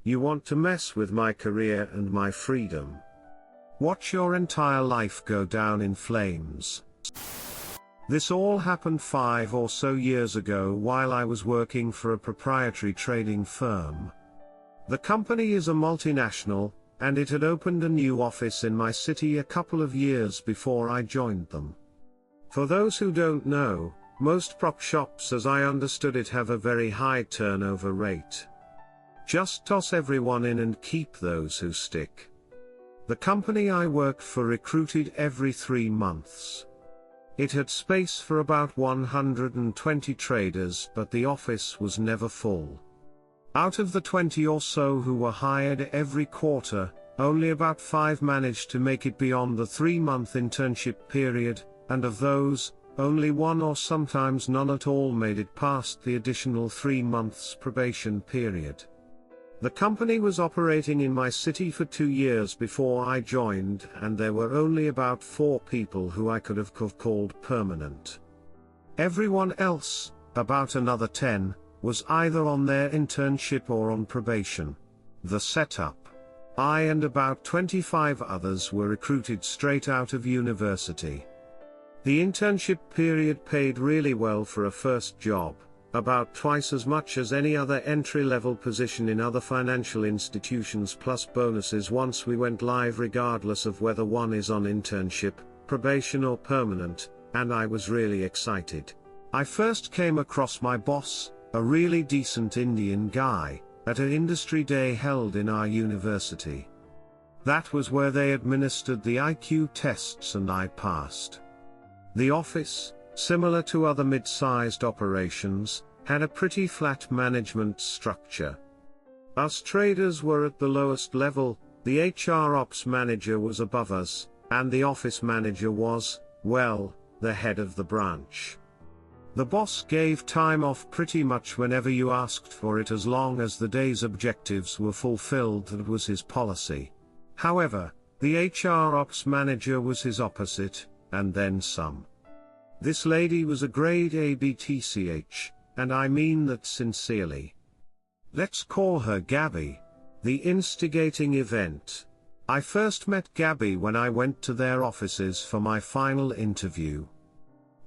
You want to mess with my career and my freedom. Watch your entire life go down in flames. This all happened 5 or so years ago while I was working for a proprietary trading firm. The company is a multinational, and it had opened a new office in my city a couple of years before I joined them. For those who don't know, most prop shops as I understood it have a very high turnover rate. Just toss everyone in and keep those who stick. The company I worked for recruited every 3 months. It had space for about 120 traders, but the office was never full. Out of the 20 or so who were hired every quarter, only about 5 managed to make it beyond the 3-month internship period, and of those, only 1 or sometimes none at all made it past the additional 3 months probation period. The company was operating in my city for 2 years before I joined, and there were only about 4 people who I could have called permanent. Everyone else, about another 10, was either on their internship or on probation. The setup. I and about 25 others were recruited straight out of university. The internship period paid really well for a first job, about twice as much as any other entry-level position in other financial institutions, plus bonuses once we went live, regardless of whether one is on internship, probation or permanent, and I was really excited. I first came across my boss, a really decent Indian guy, at an industry day held in our university. That was where they administered the IQ tests and I passed. The office, similar to other mid-sized operations, had a pretty flat management structure. Us traders were at the lowest level, the HR ops manager was above us, and the office manager was, well, the head of the branch. The boss gave time off pretty much whenever you asked for it as long as the day's objectives were fulfilled. That was his policy. However, the HR ops manager was his opposite, and then some. This lady was a grade A BTCH, and I mean that sincerely. Let's call her Gabby. The instigating event. I first met Gabby when I went to their offices for my final interview.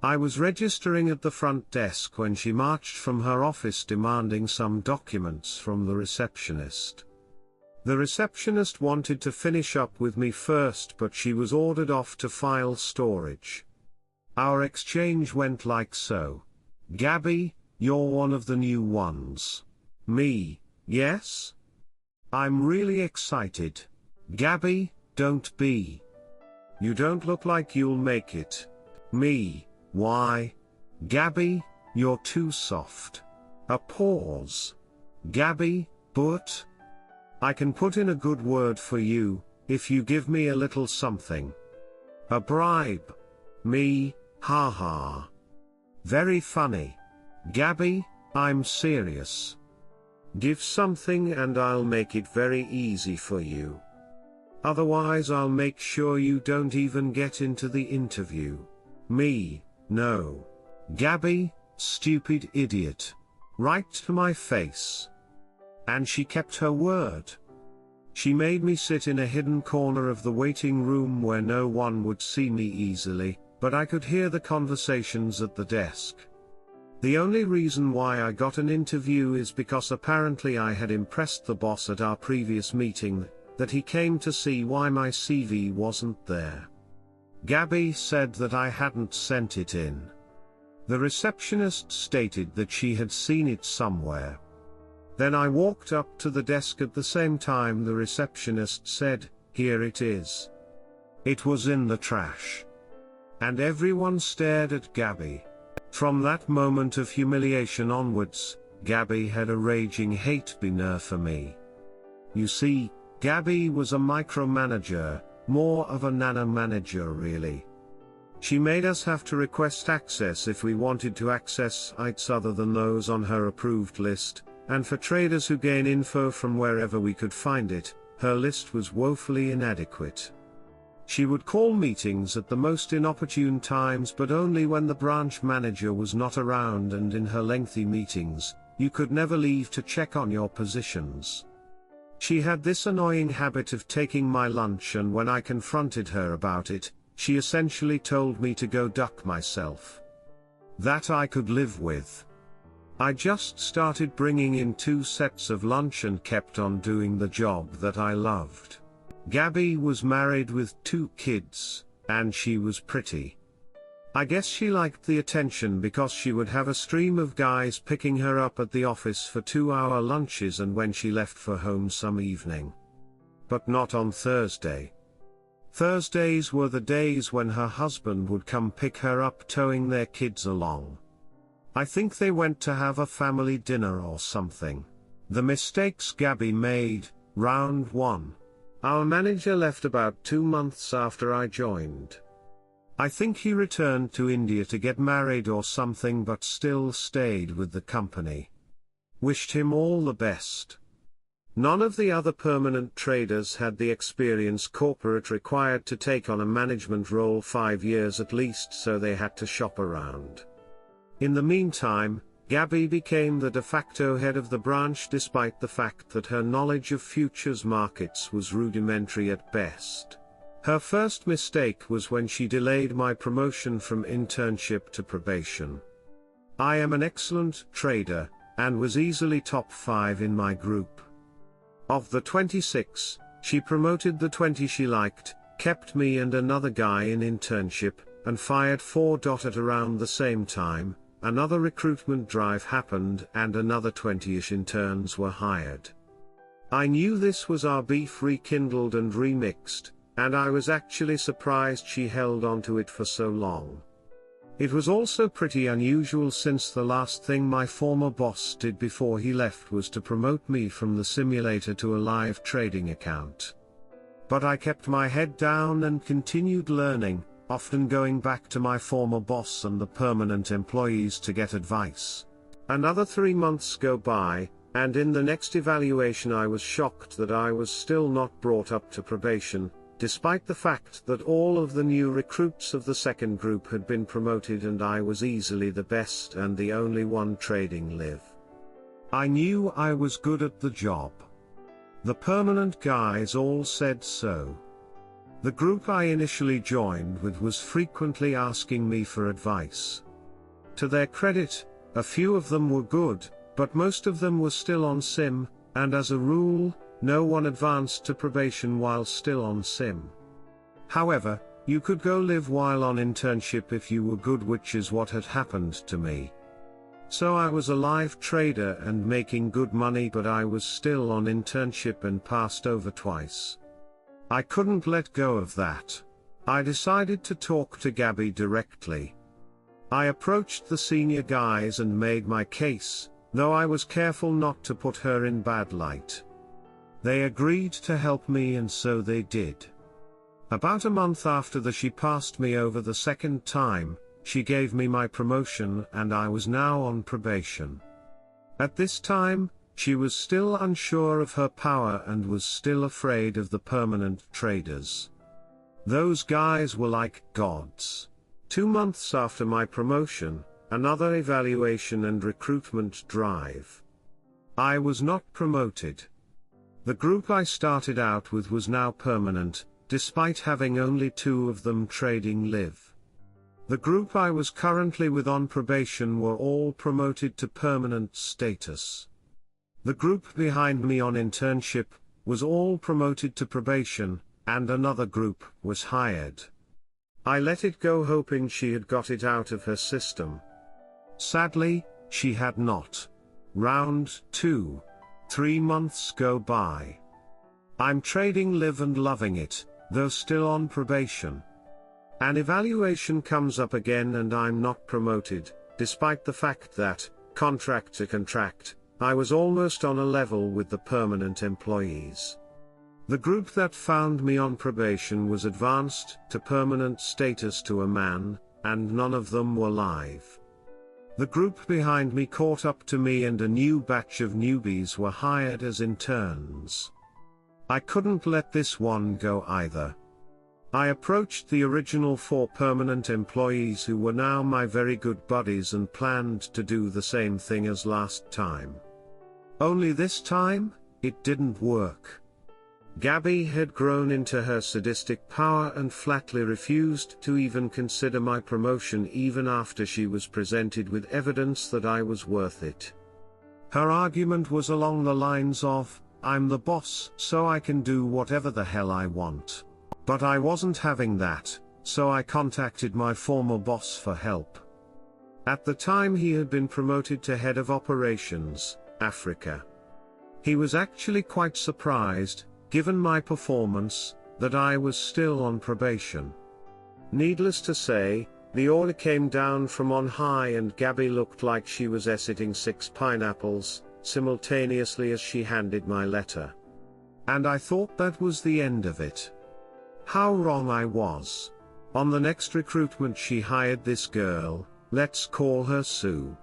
I was registering at the front desk when she marched from her office demanding some documents from the receptionist. The receptionist wanted to finish up with me first, but she was ordered off to file storage. Our exchange went like so. Gabby, you're one of the new ones. Me, yes? I'm really excited. Gabby, don't be. You don't look like you'll make it. Me, why? Gabby, you're too soft. A pause. Gabby, but I can put in a good word for you, if you give me a little something. A bribe. Me, ha ha. Very funny. Gabby, I'm serious. Give something and I'll make it very easy for you. Otherwise I'll make sure you don't even get into the interview. Me, no. Gabby, stupid idiot. Right to my face. And she kept her word. She made me sit in a hidden corner of the waiting room where no one would see me easily, but I could hear the conversations at the desk. The only reason why I got an interview is because apparently I had impressed the boss at our previous meeting, that he came to see why my CV wasn't there. Gabby said that I hadn't sent it in. The receptionist stated that she had seen it somewhere. Then I walked up to the desk at the same time the receptionist said, "Here it is." It was in the trash. And everyone stared at Gabby. From that moment of humiliation onwards, Gabby had a raging hate boner for me. You see, Gabby was a micromanager, more of a nano manager really. She made us have to request access if we wanted to access sites other than those on her approved list, and for traders who gain info from wherever we could find it, her list was woefully inadequate. She would call meetings at the most inopportune times, but only when the branch manager was not around, and in her lengthy meetings, you could never leave to check on your positions. She had this annoying habit of taking my lunch, and when I confronted her about it, she essentially told me to go duck myself. That I could live with. I just started bringing in 2 sets of lunch and kept on doing the job that I loved. Gabby was married with 2 kids, and she was pretty. I guess she liked the attention because she would have a stream of guys picking her up at the office for 2-hour lunches and when she left for home some evening. But not on Thursday. Thursdays were the days when her husband would come pick her up towing their kids along. I think they went to have a family dinner or something. The mistakes Gabby made. Round 1. Our manager left about 2 months after I joined. I think he returned to India to get married or something, but still stayed with the company. Wished him all the best. None of the other permanent traders had the experience corporate required to take on a management role, 5 years at least, so they had to shop around. In the meantime, Gabby became the de facto head of the branch despite the fact that her knowledge of futures markets was rudimentary at best. Her first mistake was when she delayed my promotion from internship to probation. I am an excellent trader, and was easily top 5 in my group. Of the 26, she promoted the 20 she liked, kept me and another guy in internship, and fired 4. At around the same time, another recruitment drive happened and another 20-ish interns were hired. I knew this was our beef rekindled and remixed, and I was actually surprised she held on to it for so long. It was also pretty unusual since the last thing my former boss did before he left was to promote me from the simulator to a live trading account. But I kept my head down and continued learning, often going back to my former boss and the permanent employees to get advice. Another 3 months go by, and in the next evaluation I was shocked that I was still not brought up to probation, despite the fact that all of the new recruits of the second group had been promoted and I was easily the best and the only one trading live. I knew I was good at the job. The permanent guys all said so. The group I initially joined with was frequently asking me for advice. To their credit, a few of them were good, but most of them were still on sim, and as a rule, no one advanced to probation while still on sim. However, you could go live while on internship if you were good, which is what had happened to me. So I was a live trader and making good money, but I was still on internship and passed over twice. I couldn't let go of that. I decided to talk to Gabby directly. I approached the senior guys and made my case, though I was careful not to put her in bad light. They agreed to help me, and so they did. About a month after she passed me over the second time, she gave me my promotion and I was now on probation. At this time, she was still unsure of her power and was still afraid of the permanent traders. Those guys were like gods. 2 months after my promotion, another evaluation and recruitment drive. I was not promoted. The group I started out with was now permanent, despite having only 2 of them trading live. The group I was currently with on probation were all promoted to permanent status. The group behind me on internship was all promoted to probation, and another group was hired. I let it go hoping she had got it out of her system. Sadly, she had not. Round 2. 3 months go by. I'm trading live and loving it, though still on probation. An evaluation comes up again and I'm not promoted, despite the fact that, contract to contract, I was almost on a level with the permanent employees. The group that found me on probation was advanced to permanent status to a man, and none of them were live. The group behind me caught up to me and a new batch of newbies were hired as interns. I couldn't let this one go either. I approached the original 4 permanent employees who were now my very good buddies and planned to do the same thing as last time. Only this time, it didn't work. Gabby had grown into her sadistic power and flatly refused to even consider my promotion even after she was presented with evidence that I was worth it. Her argument was along the lines of, "I'm the boss, so I can do whatever the hell I want." But I wasn't having that, so I contacted my former boss for help. At the time he had been promoted to head of operations, Africa. He was actually quite surprised, given my performance, that I was still on probation. Needless to say, the order came down from on high and Gabby looked like she was eating 6 pineapples, simultaneously as she handed my letter. And I thought that was the end of it. How wrong I was. On the next recruitment she hired this girl, let's call her Sue.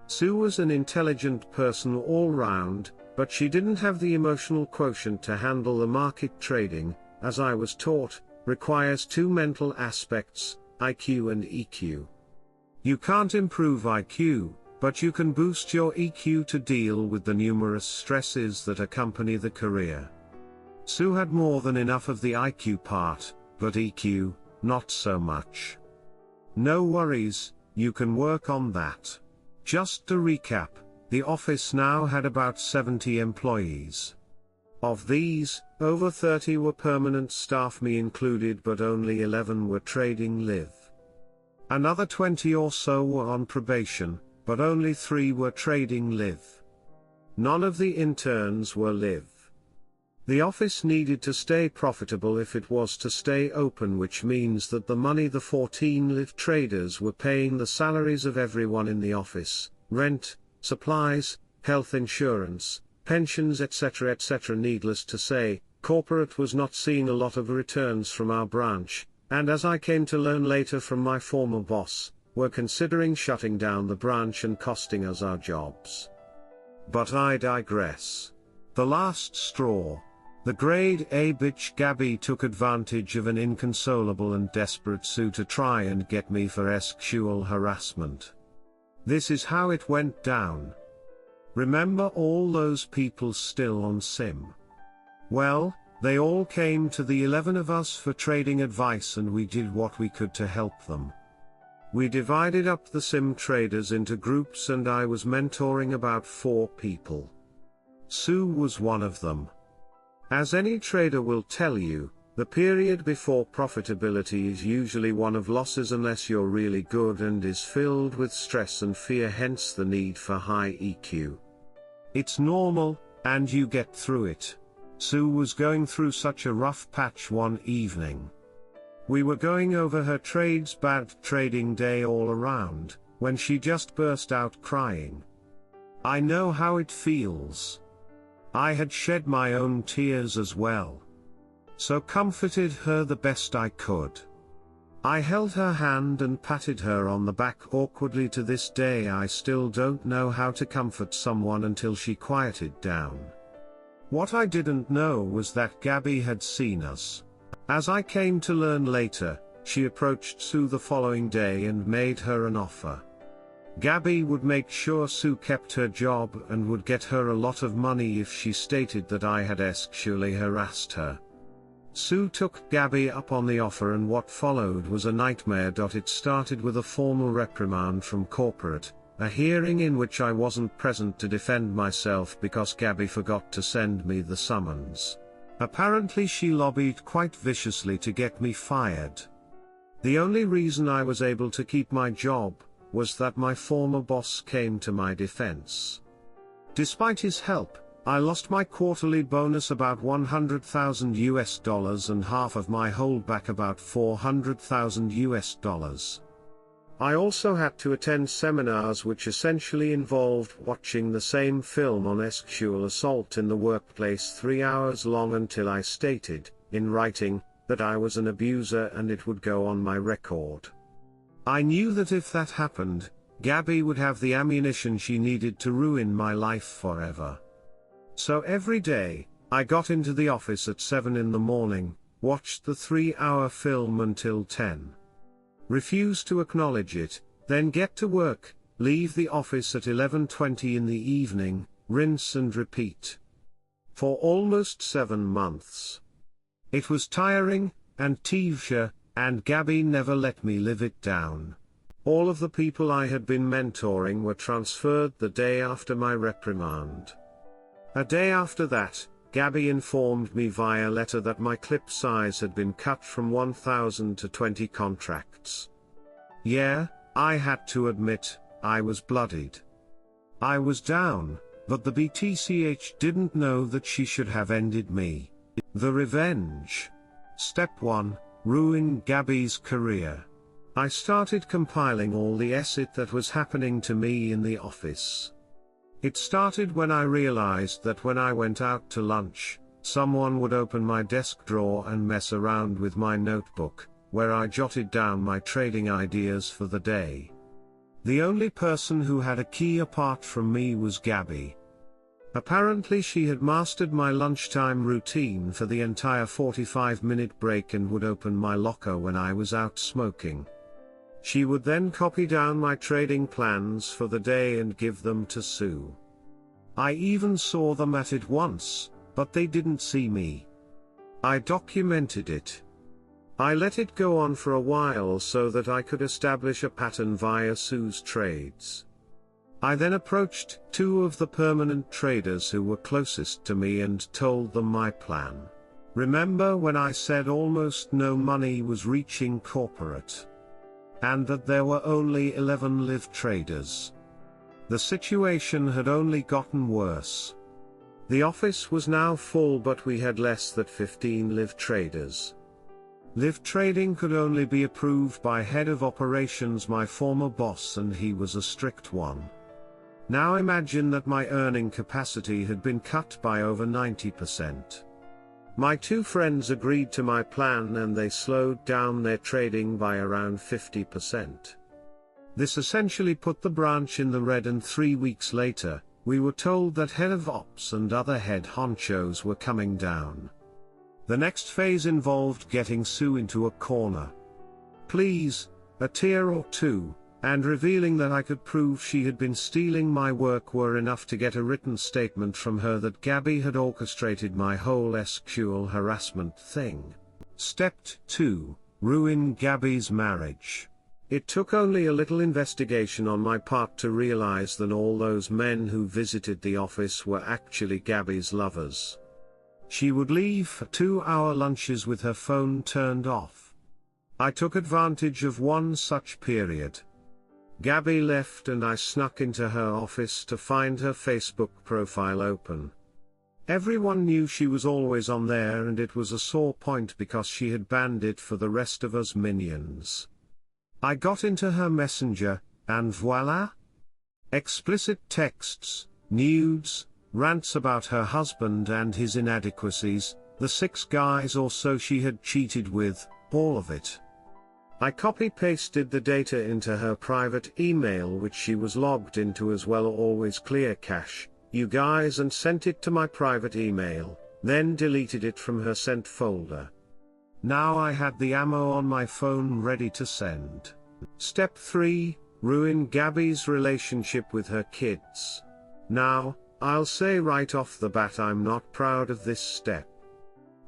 Sue was an intelligent person all round, but she didn't have the emotional quotient to handle the market. Trading, as I was taught, requires 2 mental aspects, IQ and EQ. You can't improve IQ, but you can boost your EQ to deal with the numerous stresses that accompany the career. Sue had more than enough of the IQ part, but EQ, not so much. No worries, you can work on that. Just to recap, the office now had about 70 employees. Of these, over 30 were permanent staff, me included, but only 11 were trading live. Another 20 or so were on probation, but only 3 were trading live. None of the interns were live. The office needed to stay profitable if it was to stay open, which means that the money the 14 live traders were paying the salaries of everyone in the office, rent, supplies, health insurance, pensions, etc. etc. Needless to say, corporate was not seeing a lot of returns from our branch, and as I came to learn later from my former boss, were considering shutting down the branch and costing us our jobs. But I digress. The last straw. The grade A bitch Gabby took advantage of an inconsolable and desperate Sue to try and get me for sexual harassment. This is how it went down. Remember all those people still on sim? Well, they all came to the 11 of us for trading advice and we did what we could to help them. We divided up the sim traders into groups and I was mentoring about 4 people. Sue was one of them. As any trader will tell you, the period before profitability is usually one of losses unless you're really good and is filled with stress and fear, hence the need for high EQ. It's normal, and you get through it. Sue was going through such a rough patch one evening. We were going over her trades, bad trading day all around, when she just burst out crying. I know how it feels. I had shed my own tears as well. So comforted her the best I could. I held her hand and patted her on the back awkwardly. To this day I still don't know how to comfort someone until she quieted down. What I didn't know was that Gabby had seen us. As I came to learn later, she approached Sue the following day and made her an offer. Gabby would make sure Sue kept her job and would get her a lot of money if she stated that I had sexually harassed her. Sue took Gabby up on the offer and what followed was a nightmare. It started with a formal reprimand from corporate, a hearing in which I wasn't present to defend myself because Gabby forgot to send me the summons. Apparently she lobbied quite viciously to get me fired. The only reason I was able to keep my job was that my former boss came to my defense. Despite his help, I lost my quarterly bonus about $100,000 and half of my holdback about $400,000. I also had to attend seminars which essentially involved watching the same film on sexual assault in the workplace 3 hours long until I stated, in writing, that I was an abuser and it would go on my record. I knew that if that happened, Gabby would have the ammunition she needed to ruin my life forever. So every day, I got into the office at 7 in the morning, watched the 3-hour film until 10. Refused to acknowledge it, then get to work, leave the office at 11:20 in the evening, rinse and repeat. For almost 7 months. It was tiring, and tedious, and Gabby never let me live it down. All of the people I had been mentoring were transferred the day after my reprimand. A day after that, Gabby informed me via letter that my clip size had been cut from 1,000 to 20 contracts. Yeah, I had to admit, I was bloodied. I was down, but the BTCH didn't know that she should have ended me. The revenge. Step 1, ruin Gabby's career. I started compiling all the shit that was happening to me in the office. It started when I realized that when I went out to lunch, someone would open my desk drawer and mess around with my notebook, where I jotted down my trading ideas for the day. The only person who had a key apart from me was Gabby. Apparently she had mastered my lunchtime routine for the entire 45-minute break and would open my locker when I was out smoking. She would then copy down my trading plans for the day and give them to Sue. I even saw them at it once, but they didn't see me. I documented it. I let it go on for a while so that I could establish a pattern via Sue's trades. I then approached 2 of the permanent traders who were closest to me and told them my plan. Remember when I said almost no money was reaching corporate? And that there were only 11 live traders. The situation had only gotten worse. The office was now full, but we had less than 15 live traders. Live trading could only be approved by head of operations, my former boss, and he was a strict one. Now imagine that my earning capacity had been cut by over 90%. My 2 friends agreed to my plan and they slowed down their trading by around 50%. This essentially put the branch in the red, and 3 weeks later, we were told that head of ops and other head honchos were coming down. The next phase involved getting Sue into a corner. Please, a tier or 2, and revealing that I could prove she had been stealing my work were enough to get a written statement from her that Gabby had orchestrated my whole SQL harassment thing. Step 2, ruin Gabby's marriage. It took only a little investigation on my part to realize that all those men who visited the office were actually Gabby's lovers. She would leave for 2-hour lunches with her phone turned off. I took advantage of one such period. Gabby left and I snuck into her office to find her Facebook profile open. Everyone knew she was always on there, and it was a sore point because she had banned it for the rest of us minions. I got into her messenger, and voila! Explicit texts, nudes, rants about her husband and his inadequacies, the 6 guys or so she had cheated with, all of it. I copy-pasted the data into her private email, which she was logged into as well, always clear cache, you guys, and sent it to my private email, then deleted it from her sent folder. Now I had the ammo on my phone ready to send. Step 3, ruin Gabby's relationship with her kids. Now, I'll say right off the bat I'm not proud of this step.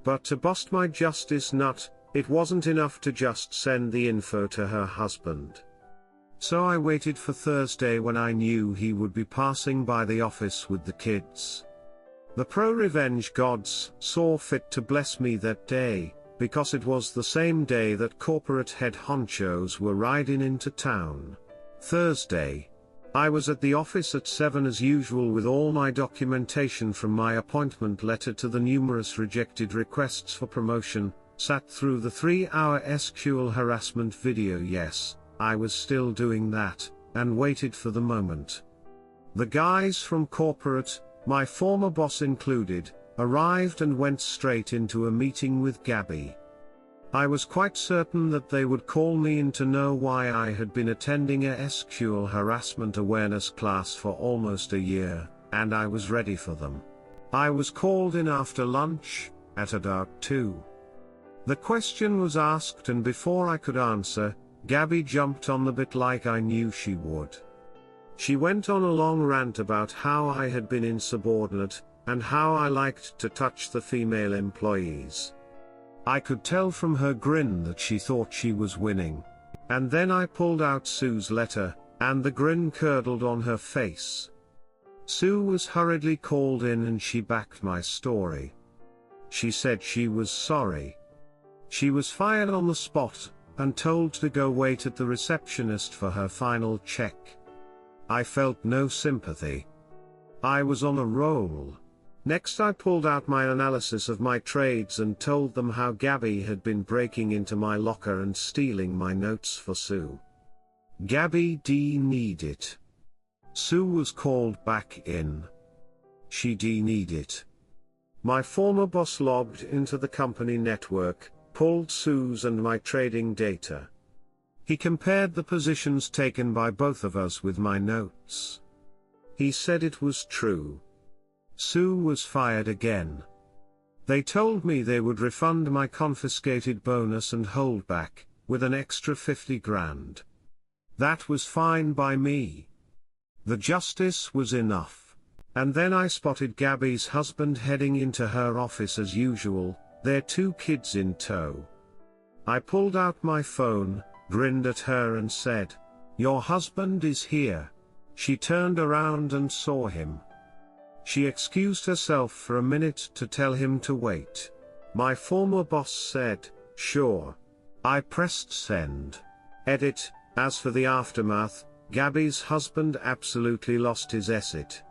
But to bust my justice nut, it wasn't enough to just send the info to her husband. So I waited for Thursday when I knew he would be passing by the office with the kids. The pro-revenge gods saw fit to bless me that day, because it was the same day that corporate head honchos were riding into town. Thursday. I was at the office at 7 as usual with all my documentation from my appointment letter to the numerous rejected requests for promotion, sat through the 3-hour SQL harassment video. Yes, I was still doing that, and waited for the moment. The guys from corporate, my former boss included, arrived and went straight into a meeting with Gabby. I was quite certain that they would call me in to know why I had been attending a SQL harassment awareness class for almost a year, and I was ready for them. I was called in after lunch, at about 2. The question was asked, and before I could answer, Gabby jumped on the bit like I knew she would. She went on a long rant about how I had been insubordinate, and how I liked to touch the female employees. I could tell from her grin that she thought she was winning. And then I pulled out Sue's letter, and the grin curdled on her face. Sue was hurriedly called in and she backed my story. She said she was sorry. She was fired on the spot, and told to go wait at the receptionist for her final check. I felt no sympathy. I was on a roll. Next I pulled out my analysis of my trades and told them how Gabby had been breaking into my locker and stealing my notes for Sue. Gabby denied it. Sue was called back in. She denied it. My former boss logged into the company network, pulled Sue's and my trading data. He compared the positions taken by both of us with my notes. He said it was true. Sue was fired again. They told me they would refund my confiscated bonus and holdback, with an extra 50 grand. That was fine by me. The justice was enough. And then I spotted Gabby's husband heading into her office as usual, their 2 kids in tow. I pulled out my phone, grinned at her and said, "Your husband is here." She turned around and saw him. She excused herself for a minute to tell him to wait. My former boss said, "Sure." I pressed send. Edit. As for the aftermath, Gabby's husband absolutely lost his asset.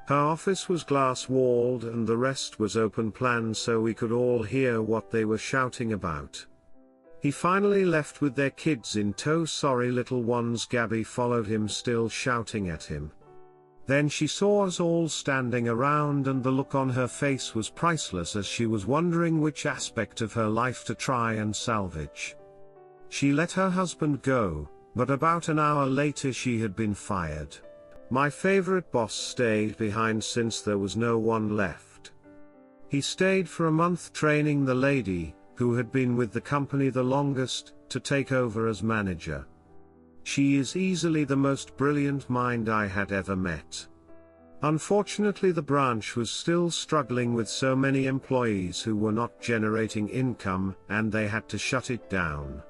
Her office was glass-walled and the rest was open plan so we could all hear what they were shouting about. He finally left with their kids in tow. Sorry little ones. Gabby followed him still shouting at him. Then she saw us all standing around and the look on her face was priceless as she was wondering which aspect of her life to try and salvage. She let her husband go, but about an hour later she had been fired. My favorite boss stayed behind since there was no one left. He stayed for a month training the lady, who had been with the company the longest, to take over as manager. She is easily the most brilliant mind I had ever met. Unfortunately, the branch was still struggling with so many employees who were not generating income, and they had to shut it down.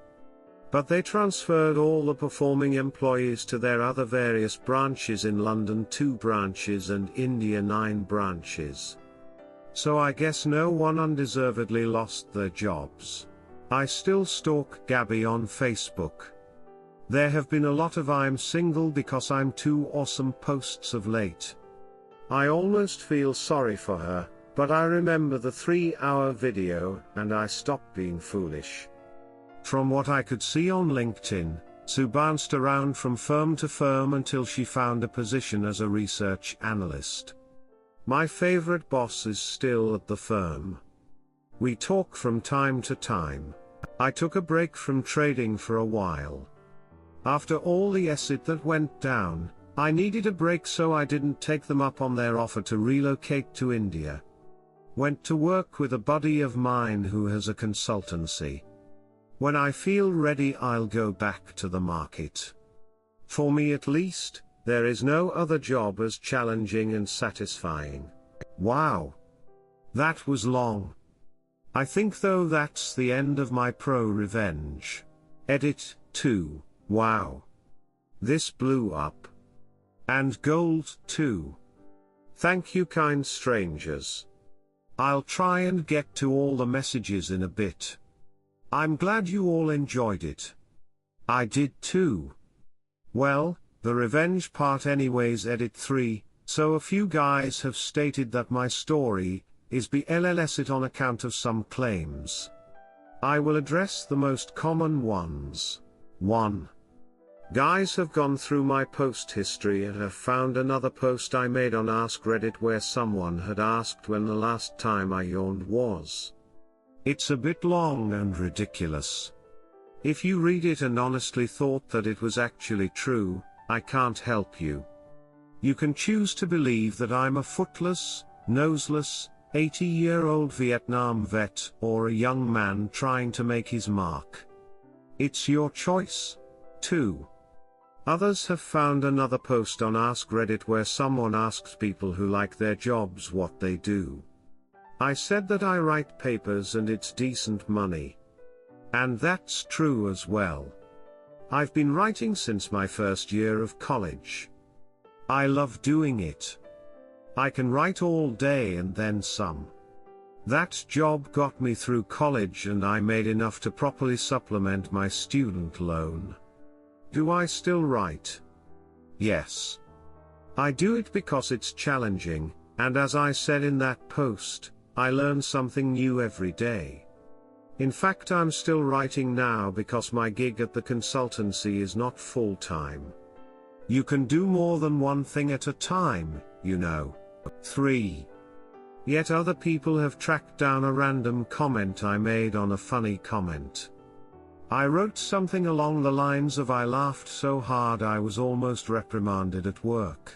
But they transferred all the performing employees to their other various branches in London, 2 branches, and India, 9 branches. So I guess no one undeservedly lost their jobs. I still stalk Gabby on Facebook. There have been a lot of "I'm single because I'm too awesome" posts of late. I almost feel sorry for her, but I remember the 3-hour video, and I stopped being foolish. From what I could see on LinkedIn, Sue bounced around from firm to firm until she found a position as a research analyst. My favorite boss is still at the firm. We talk from time to time. I took a break from trading for a while. After all the asset that went down, I needed a break, so I didn't take them up on their offer to relocate to India. Went to work with a buddy of mine who has a consultancy. When I feel ready, I'll go back to the market. For me at least, there is no other job as challenging and satisfying. Wow. That was long. I think though that's the end of my pro revenge. Edit 2. Wow. This blew up. And gold too. Thank you, kind strangers. I'll try and get to all the messages in a bit. I'm glad you all enjoyed it. I did too. Well, the revenge part anyways. Edit 3, so a few guys have stated that my story is BLLS on account of some claims. I will address the most common ones. 1. Guys have gone through my post history and have found another post I made on Ask Reddit where someone had asked when the last time I yawned was. It's a bit long and ridiculous. If you read it and honestly thought that it was actually true, I can't help you. You can choose to believe that I'm a footless, noseless, 80-year-old Vietnam vet or a young man trying to make his mark. It's your choice. 2. Others have found another post on Ask Reddit where someone asked people who like their jobs what they do. I said that I write papers and it's decent money. And that's true as well. I've been writing since my first year of college. I love doing it. I can write all day and then some. That job got me through college and I made enough to properly supplement my student loan. Do I still write? Yes. I do it because it's challenging, and as I said in that post, I learn something new every day. In fact, I'm still writing now because my gig at the consultancy is not full-time. You can do more than one thing at a time, you know. 3. Yet other people have tracked down a random comment I made on a funny comment. I wrote something along the lines of "I laughed so hard I was almost reprimanded at work."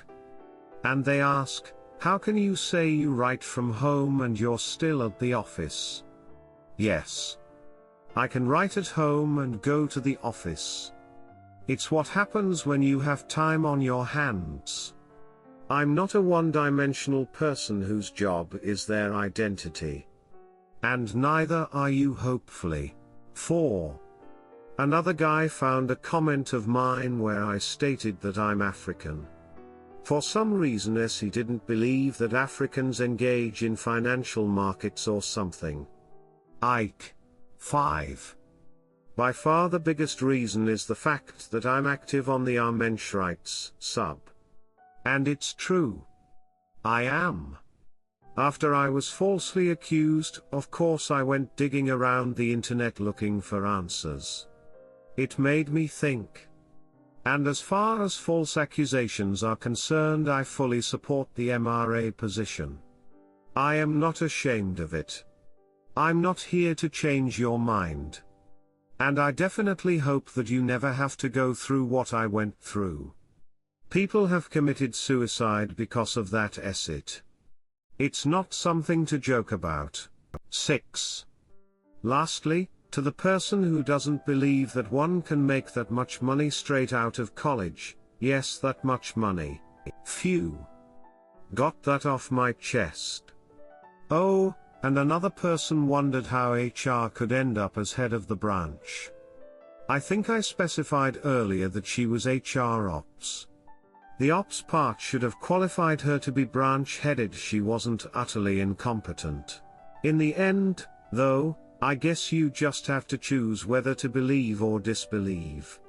And they ask, "How can you say you write from home and you're still at the office?" Yes. I can write at home and go to the office. It's what happens when you have time on your hands. I'm not a one-dimensional person whose job is their identity. And neither are you, hopefully. 4. Another guy found a comment of mine where I stated that I'm African. For some reason he didn't believe that Africans engage in financial markets or something. Ike. 5. By far the biggest reason is the fact that I'm active on the Menschenrechts sub. And it's true. I am. After I was falsely accused, of course I went digging around the internet looking for answers. It made me think. And as far as false accusations are concerned, I fully support the MRA position. I am not ashamed of it. I'm not here to change your mind. And I definitely hope that you never have to go through what I went through. People have committed suicide because of that shit. It's not something to joke about. 6. Lastly, to the person who doesn't believe that one can make that much money straight out of college, yes, that much money. Phew. Got that off my chest. Oh, and another person wondered how HR could end up as head of the branch. I think I specified earlier that she was HR ops. The ops part should have qualified her to be branch headed. She wasn't utterly incompetent. In the end, though, I guess you just have to choose whether to believe or disbelieve.